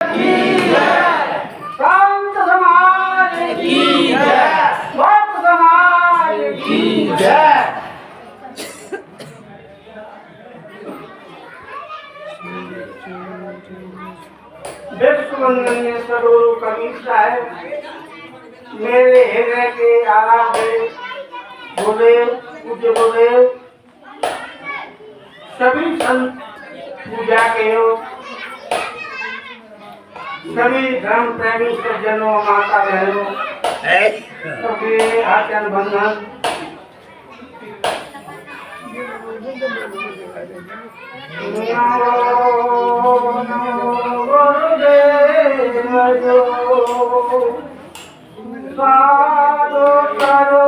संत समाज की जय, भक्त समाज की जय। विश्ववंदनीय सद्गुरु कबीर साहब मेरे हृदय के आराध्य गुरुदेव, पूज्य गुरुदेव, सभी संत पूजा के योग, सभी धर्म प्रेमी सज्जनों, माता बहनों, सबके आचरण बंधन। साधो करो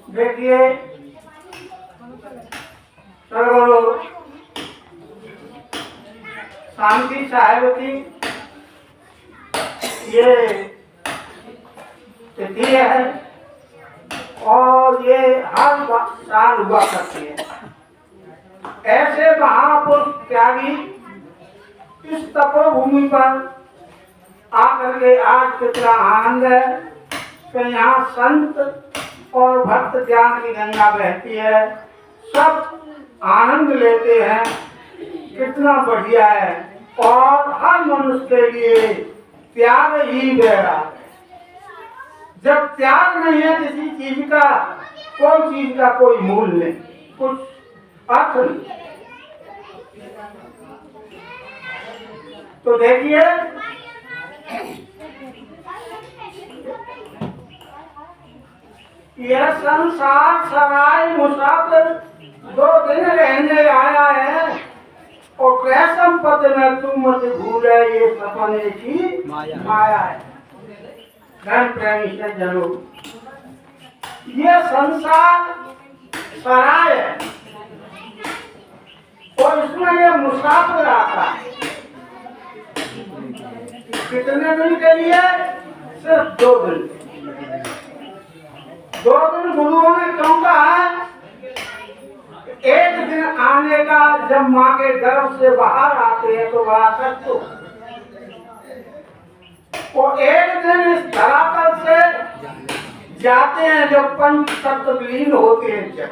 देखिए सद्गुरु शांति साहब की ये तिथि है और ये हर साल हुआ करती है। ऐसे महापुरुष त्यागी इस तपोभूमि पर आकर के आज कितना आनंद है कि यहाँ संत और भक्त ज्ञान की गंगा बहती है, सब आनंद लेते हैं, कितना बढ़िया है। और हर मनुष्य के लिए त्याग ही बह रहा है। जब त्याग नहीं है किसी चीज का, कोई चीज का कोई मूल्य नहीं, कुछ अर्थ नहीं। तो देखिए यह संसार सराय मुसाफिर 2 दिन रहने आया है और क्रय संपत्ति में तुम मत भूले, ये सपने की माया है। धन प्रेमी सज्जनों, ये संसार सराय है और इसमें ये मुसाफिर आता है। कितने दिन के लिए? सिर्फ 2 दिन। 2 दिन गुरुओं ने क्यों कहा है? एक दिन आने का, जब माँ के गर्भ से बाहर आते हैं तो बड़ा कष्ट होता है। और एक दिन इस धरातल से जाते हैं जब पंच तत्व लीन होते हैं,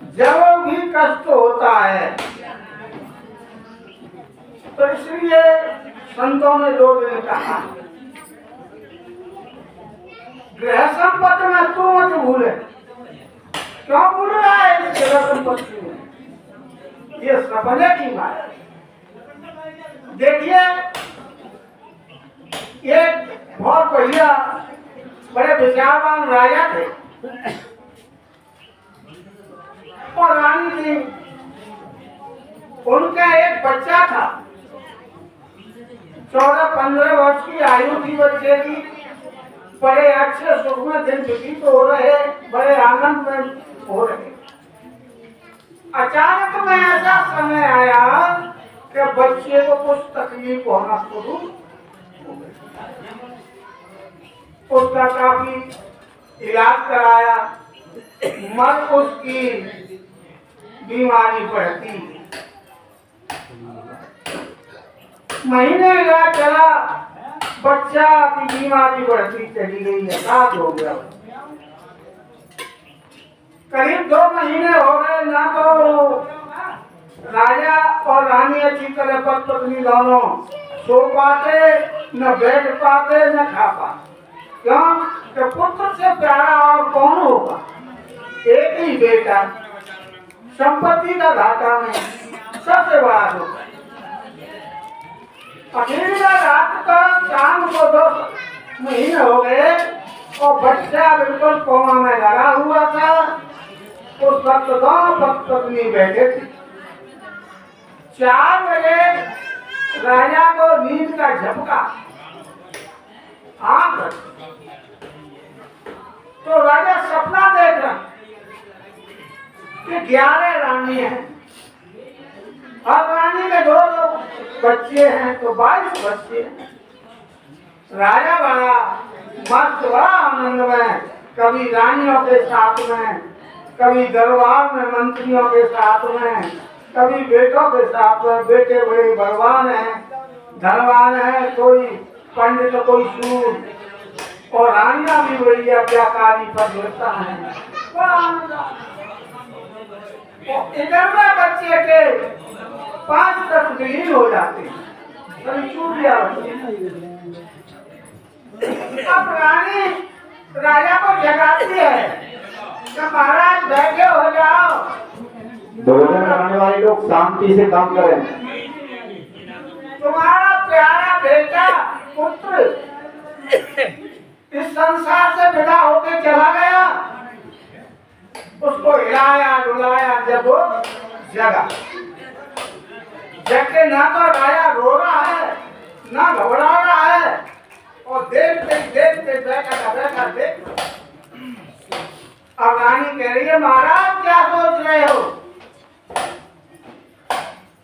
जब भी कष्ट होता है। तो इसलिए संतों ने 2 दिन कहा। गृह संपत्ति में तू मत भूले। क्यों भूल रहा है इस गृह संपत्ति में? ये सपने की माया। देखिए एक बहुत बढ़िया बड़े विचारवान राजा थे और रानी थी। उनका एक बच्चा था, 14-15 वर्ष की आयु थी बच्चे की। बड़े अच्छे सुख में दिन व्यतीत हो रहे, बड़े आनंद में हो रहे। अचानक में ऐसा समय आया कि बच्चे को कुछ तकलीफ होना शुरू। उसका काफी इलाज कराया, मगर उसकी बीमारी बढ़ती। महीने इलाज चला, बच्चा की बीमारी बढ़ती चली गई है, साथ हो गया। करीब 2 महीने हो गए, ना तो राजा और रानी अच्छी तरह पत्नी दोनों सो पाते, न बैठ पाते, न खा पाते। क्यों? कि पुत्र से प्यारा और कौन होगा? एक ही बेटा, संपत्ति का घाटा नहीं, सबसे बड़ा दुख। अकेली रात का शाम को 2 महीने हो गए और बच्चा बिल्कुल कोमा में लगा हुआ था। उस वक्त दोनों पत्नी बैठे थे। 4 बजे राजा को नींद का झपका, आंख तो राजा सपना देख रहा कि 11 रानी हैं और रानी के 2 बच्चे हैं तो 22 बच्चे हैं। राजा बड़ा मस्त बड़ा आनंद में, कभी रानियों के साथ में, कभी दरबार में मंत्रियों के साथ में, कभी बेटों के साथ में। बेटे बड़े बलवान हैं, धनवान है, कोई पंडित कोई सूर, और रानियां भी बड़ी व्यापारी पर होता है। इधर में बच्चे के 5 तक विलीन हो जाते हैं। अब रानी राजा को जगाती है कि महाराज बैठे हो जाओ। भोजन कराने वाले लोग शांति से काम करें। तुम्हारा प्यारा बेटा पुत्र इस संसार से विदा होके चला गया। उसको हिलाया डुलाया, जब वो जगा, जग के ना तो राजा रो रहा है ना घबरा रहा है, और देखते बैठा देख। अब रानी कह रही है महाराज क्या सोच रहे हो?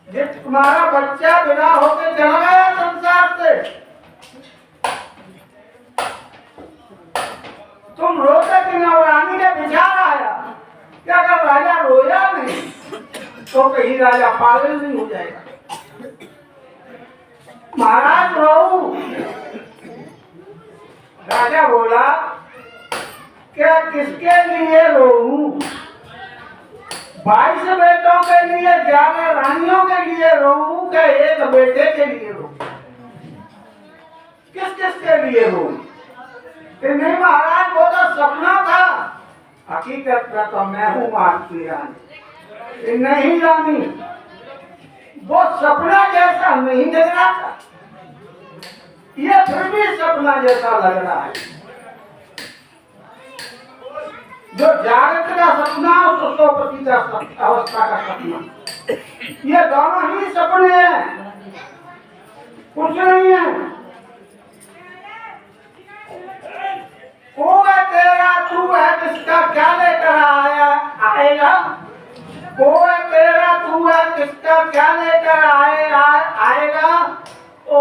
जिस तुम्हारा बच्चा विदा होके चला गया संसार से, तुम रोते कि ना? रानी का विचार आया कि अगर राजा रोया नहीं तो कहीं राजा पागल नहीं हो जाएगा। महाराज रो। राजा बोला क्या किसके लिए रोऊं? 22 बेटों के लिए, 11 रानियों के लिए रोऊं क्या एक बेटे के लिए रोऊं? किस किस के लिए रोऊं? कि नहीं महाराज वो तो सपना था, हकीकत में तो मैं हूँ आपकी रानी। नहीं रानी, वो सपना जैसा नहीं लग रहा था, ये फिर भी सपना जैसा लग रहा है। जो जागृत का सपना और सुषुप्ति का अवस्था का सपना, ये दोनों ही सपने हैं, कुछ नहीं है। वो है तेरा, तू है किसका, क्या लेकर आएगा? वो है तेरा, तू है किसका, क्या लेकर आएगा? ओ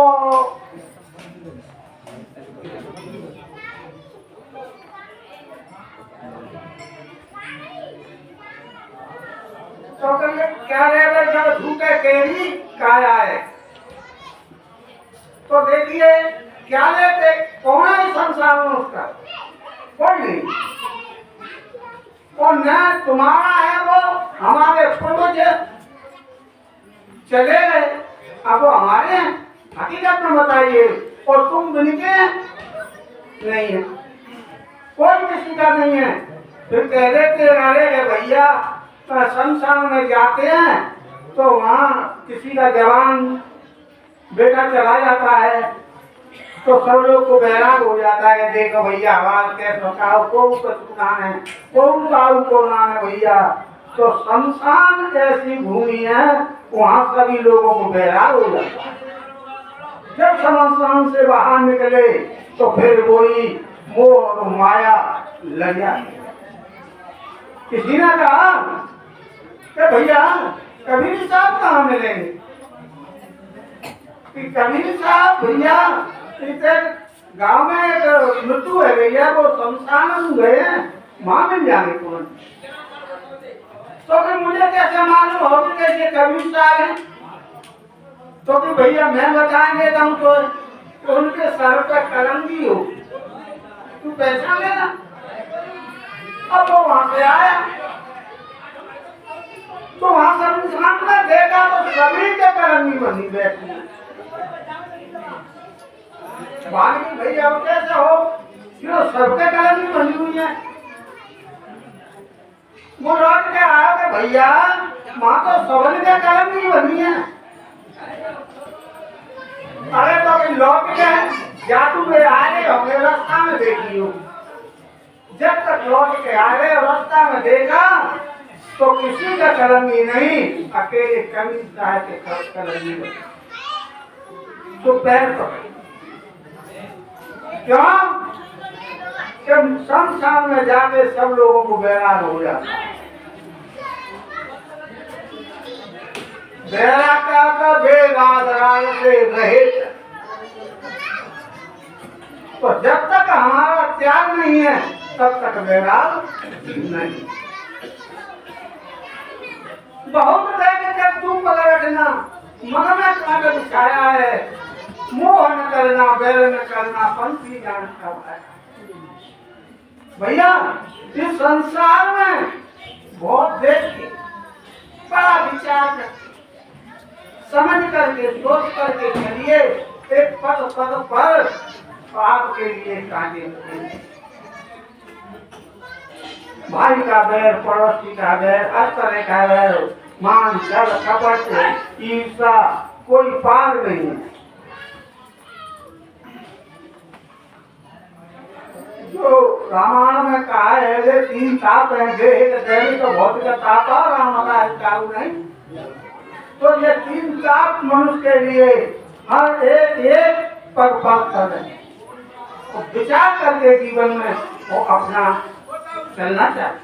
तो क्या रहेगा जब झूठे केरी काया है? तो देखिए क्या लेते, कौन है इस संसार में उसका? कोई नहीं। और न तुम्हारा है वो, हमारे पूर्वज चले गए, अब वो हमारे हैं। हकीकत में बताइए, और तुम दुनिया नहीं है, कोई किसी का नहीं है। फिर कह देते अरे भैया संसार में जाते हैं तो वहाँ किसी का जवान बेटा चला जाता है तो सब लोग को बैराग हो जाता है। देखो भैया आवाज कैसे को नाम है भैया। तो शमशान ऐसी भूमि है, वहाँ सभी लोगों को बैराग हो जाता है। जब शमशान से बाहर निकले तो फिर वही मोह और माया लग जाती। किसी ने कहा कि भैया कबीर साहब कहाँ मिलेंगे? कि कबीर साहब भैया गांव में एक मृत्यु है भैया, वो शमशान में गए हैं, वहां मिल जाने को। तो फिर मुझे कैसे मालूम हो कि ये कबीर साहब हैं? तो फिर भैया मैं बताएंगे तो उनके सर पर कलंगी हो, तू पहचान लेना। अब वो वहां से आया तो वहां शमशान में देखा तो सभी के कलंगी बनी बैठी है। भैया कैसे हो? सबके कलंगी बनी हुई है। वो लौट के आया कि भैया माँ तो सबल के कलंगी बनी है। अरे तो लौट के या तू मेरे आए होंगे रास्ता में देखी हो। जब तक लौट के आए रास्ता में देखा तो किसी का कलंगी नहीं, अकेले कमी साहब के कलंगी बनी। तो पैर पकड़ क्यों? जब शमशान में जाके सब लोगों को बैराग हो जाता है। बेरा का बेगादराल से रहित। तो जब तक हमारा त्याग नहीं है तब तक बेगाल नहीं। बहुत देख जब तू पकड़ रखना मन में कागज छाया है, मोह न करना बैर न करना पंथी जान का है। भैया इस संसार में बहुत देख के बड़ा विचार करके समझ करके सोच करके चलिए। एक पद पद पर आपके लिए काटे भाई का बैर, पड़ोसी का बैर, हर तरह का बैर, मान छल कपट ईर्षा कोई पार नहीं है। जो रामायण में कहा है ये 3 ताप हैं, एक दैनिक भौतिक ताप और राम का चालू नहीं। तो ये 3 ताप मनुष्य के लिए हर एक पग पग कर रहे, तो विचार करके जीवन में वो अपना चलना चाहिए।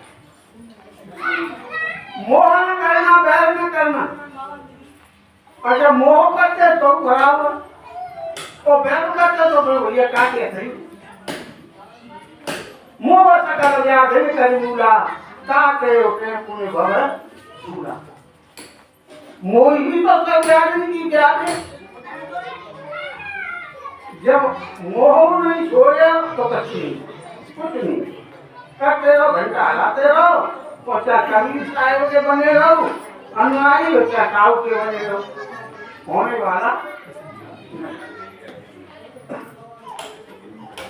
मोह न करना बैर न करना, और जब मोह करते तो खराब और बैर करते तो भैया काटे सही। मोह सकल व्याधि करिमूला ताके ओके पुण्य भव सूला। मोह ही तो सब व्याधि की व्याधि। जब मोह नहीं छोड़े तो कुछ नहीं करते रहो, घंटा हलाते रहो, और चाहे कभी साहेब के बने रहो, अनुयायी हो चाहे काऊ के बने रहो, होने वाला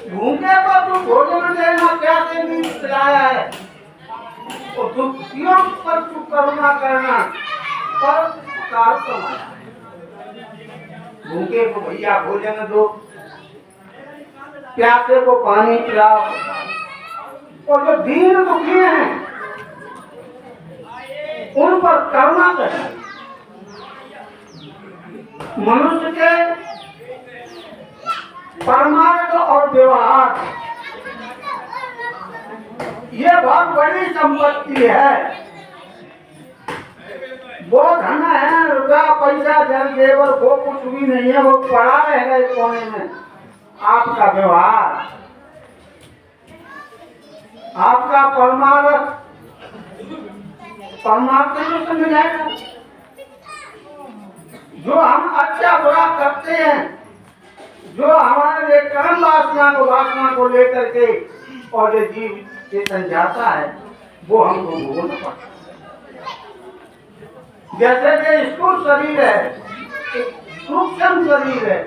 भूखे को तू भोजन देना प्यासे भी खिलाया है, और दुखियों पर तू करुणा करना पर उपकार कमाया है। भूखे को भैया भोजन दो, प्यासे को पानी पिलाओ, और जो दीन दुखी हैं उन पर करुणा करें। मनुष्य के परमार्थ और व्यवहार ये बहुत बड़ी संपत्ति है। वो धन है, रुपया पैसा जल जेवर वो कुछ भी नहीं है, वो पड़ा रहेगा इस कोने में। आपका व्यवहार, आपका परमार्थ में समझ जाएगा। जो हम अच्छा बुरा करते हैं, जो हमारे कर्म वासना को लेकर के और ये जीव ये समझाता है, वो हमको भोगना पड़ता है। जैसे कि स्थूल शरीर है, सूक्ष्म शरीर है,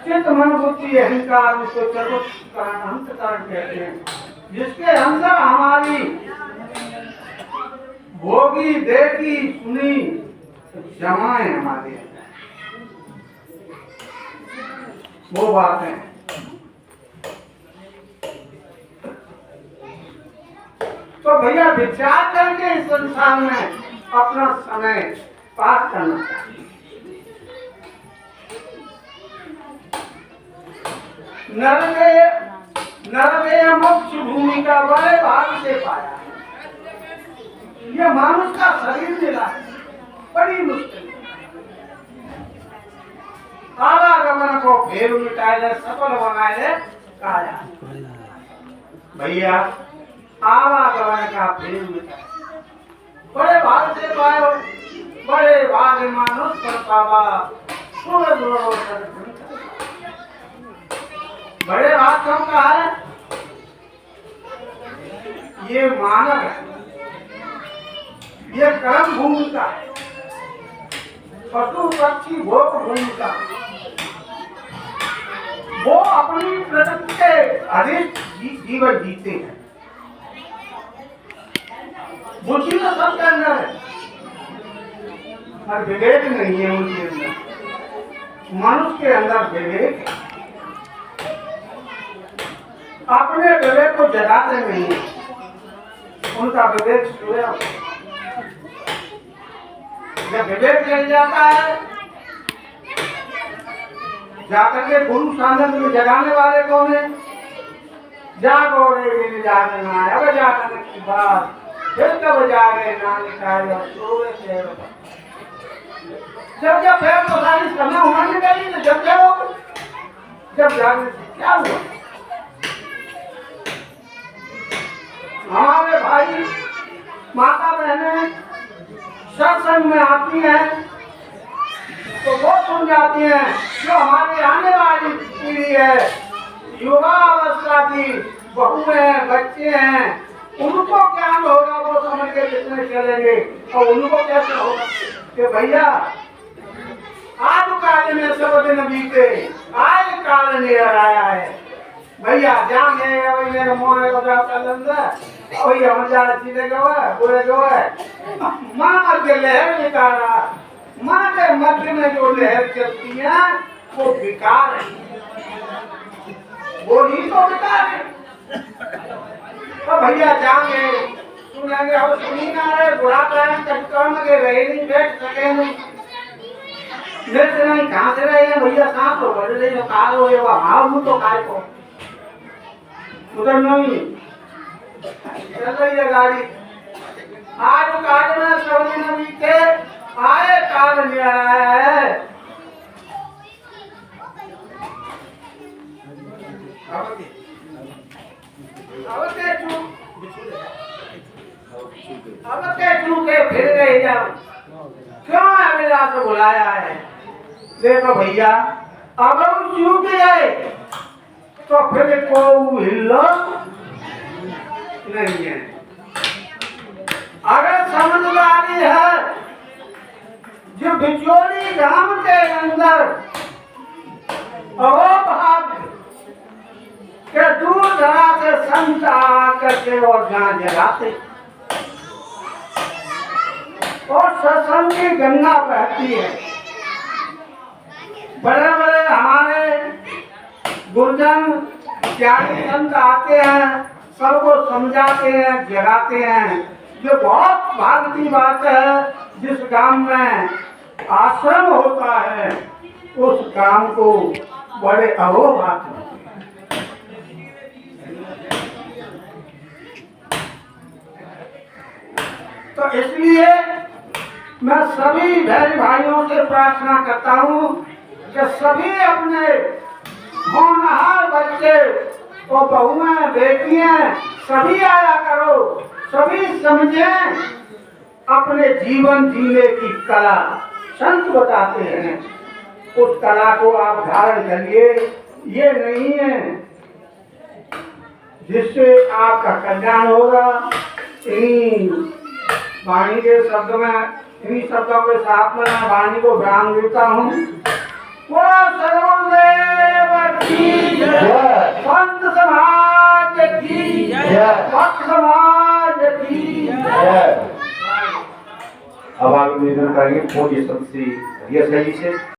चित्त मन बुद्धि अहंकार उसको अंतःकरण कहते हैं, जिसके अंदर हमारी भोगी देखी सुनी जमाएं हमारे वो बातें। तो भैया विचार करके इस संसार में अपना समय पास करना चाहिए। नरके मोक्ष भूमि का बड़े भाग से पाया। ये मानुष का शरीर मिला है बड़ी मुश्किल। आवागमन को फेर मिटाए सफल बनाए काया। भैया आवागमन का फेर मिटाए बड़े भाग से पायो, बड़े भाग मानुष पर पावा। बड़े भाग क्यों कहा है? ये मानव है, ये कर्म भूमि का है, पशु पक्षी भोग भूमि का। वो अपनी प्रकृति के अधिक जीवन जीते हैं। बुद्धि तो सबके अंदर है, और विवेक नहीं है उनके अंदर। मनुष्य के अंदर विवेक है, अपने विवेक को जगाते नहीं है, उनका विवेक सोया। जब विवेक जग जाता है, जाकर के गुरु साधन में जगाने वाले कौन है? जागो रे जागना, अब जागने की बात फिर कब जागे ना निकाले और सोए थे। जब फिर तो सारी समय उमड़ने गई तो जब जागे क्या हुआ। हमारे भाई माता बहनें सत्संग में आती हैं तो वो सुन जाती हैं। जो हमारी आने वाली पीढ़ी है, युवा अवस्था की बहुएं हैं, बच्चे हैं, उनको ज्ञान होगा वो समझ के कितने चलेंगे। और उनको कैसे होगा कि भैया आज काल में सब दिन बीते, आज काल नियर आया है। भैया जाने वही मेरे मोह को जाता लंदा वही हम जा सीधे गवा पूरे गवा मां के लहर निकाला। मां के मध्य में जो लहर चलती है वो विकार है, वो ही तो विकार है। तो भैया जाएंगे सुनेंगे और सुनी ना रहे बुढ़ापा है कटकम के रहे नहीं बैठ सके नहीं जैसे नहीं कहाँ से रहे हैं भैया सांस तो बढ़ रही है काल हो ये हाउ तो काय को उधर नहीं चल रही है गाड़ी। आज काल में सब दिन बीते आए काल में आया है। अब के फिर गए जाओ क्यों अमिला से बुलाया है। देखो भैया अब हम चूक गए तो फिर को हिलो नहीं है। अगर समझदारी है जो बिचौली गांव के अंदर अहोभाग्य के दूर दराज से संत आकर के और जहाँ जगाते और सत्संग की गंगा बहती है। बड़े बड़े हमारे गुरुजन ज्ञानी संत आते हैं, सबको समझाते हैं, जगाते हैं। जो बहुत भाग्य की बात है जिस गांव में आश्रम होता है उस गांव को बड़े अहोभाग्य तो इसलिए मैं सभी बहन भाइयों से प्रार्थना करता हूँ कि सभी अपने होनहार बच्चे और बहुएं बेटियां सभी आया करो, सभी समझें अपने जीवन जीने की कला। संत बताते हैं उस कला को आप धारण करिए। ये नहीं है जिससे आपका कल्याण होगा। इन्हीं वाणी के शब्द में इन्हीं शब्दों के साथ में मैं वाणी को विराम देता हूँ। वो सर्वदेव की जय, संत समाज की जय, भक्त समाज की जय। अब आगे निवेदन करेंगे पूज्य संत श्री हरिहर साईं जी से।